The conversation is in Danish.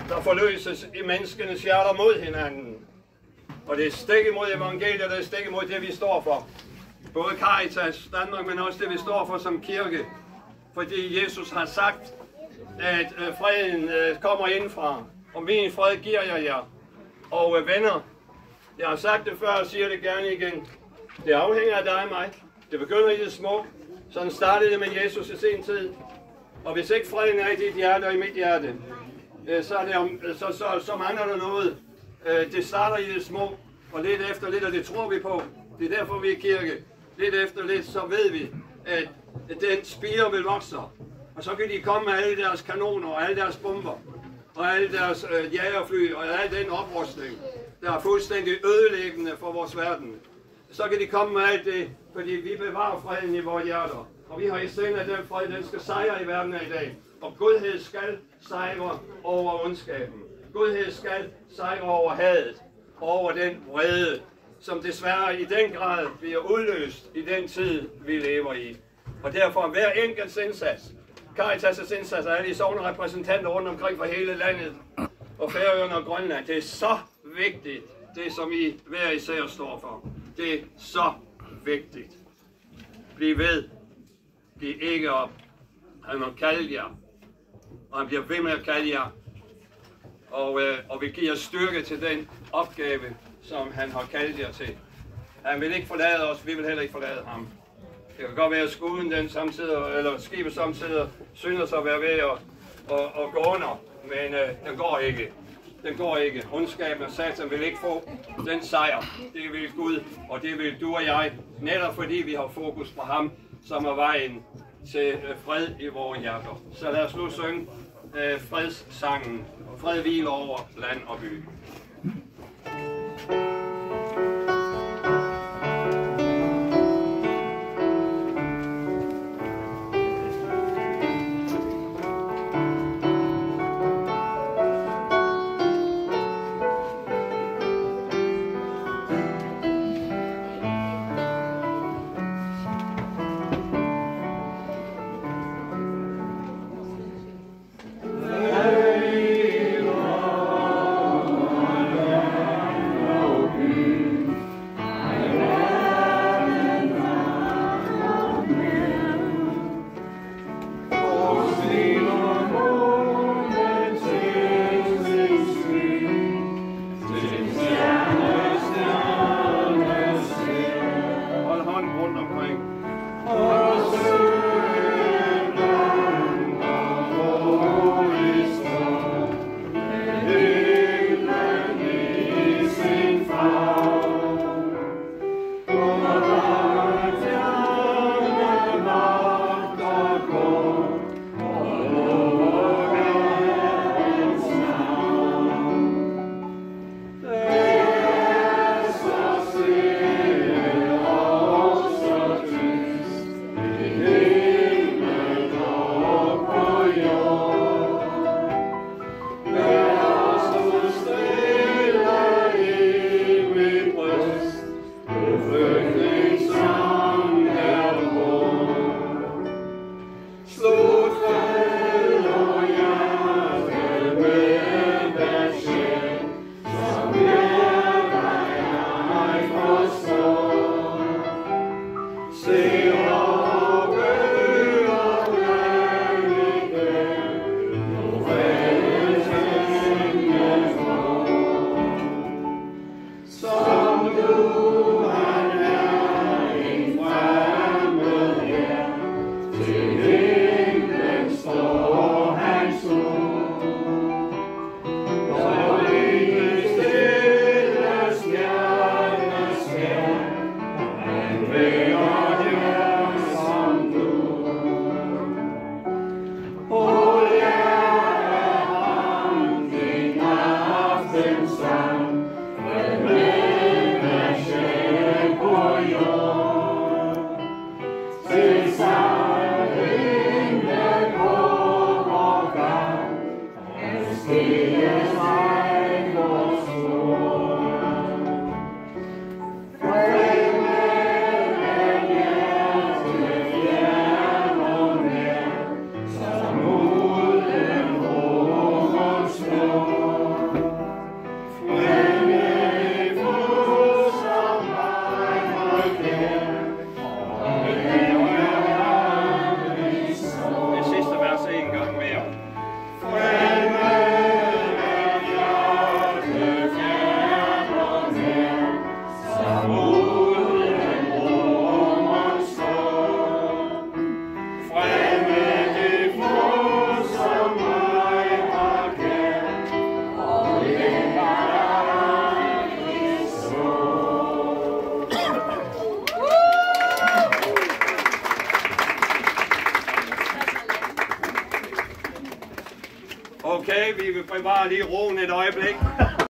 der forløses i menneskenes hjerter mod hinanden. Og det er stik imod evangeliet, og det er stik imod det, vi står for. Både Caritas Danmark, men også det, vi står for som kirke. Fordi Jesus har sagt, at freden kommer indfra, og min fred giver jeg jer. Og venner, jeg har sagt det før og siger det gerne igen. Det afhænger af dig og mig. Det begynder i det små. Sådan startede det med Jesus i sin tid. Og hvis ikke freden er i dit hjerte og i mit hjerte, så mangler der noget. Det starter i det små, og lidt efter lidt, og det tror vi på. Det er derfor, vi er kirke. Lidt efter lidt, så ved vi, at den spire vil vokse. Og så kan de komme med alle deres kanoner og alle deres bomber, og alle deres jagerfly og al den oprustning, der er fuldstændig ødelæggende for vores verden. Så kan de komme med alt det, fordi vi bevarer freden i vores hjerter. Og vi har i sinde, at den fred, den skal sejre i verden i dag. Og godhed skal sejre over ondskaben. Godhed skal sejre over hadet, over den vrede, som desværre i den grad bliver udløst i den tid, vi lever i. Og derfor hver enkelt indsats, Caritas' indsats og alle de sogne repræsentanter rundt omkring fra hele landet, og Færøerne og Grønland, det er så vigtigt, det som I hver især står for. Det er så vigtigt. Bliv ved. Giv ikke op. Han har kaldt jer, og han bliver ved med at kalde jer. Og vi giver styrke til den opgave, som han har kaldt jer til. Han vil ikke forlade os, vi vil heller ikke forlade ham. Det kan godt være, at skuden den samtidig, eller skibet samtidig synes at være ved at gå under, men den går ikke. Den går ikke. Ondskaben og Satan vil ikke få den sejr. Det vil Gud, og det vil du og jeg, netop fordi vi har fokus på ham, som er vejen til fred i vores hjerter. Så lad os nu synge fredssangen. Fred hviler over land og by. vi vil bevare lige roen et øjeblik.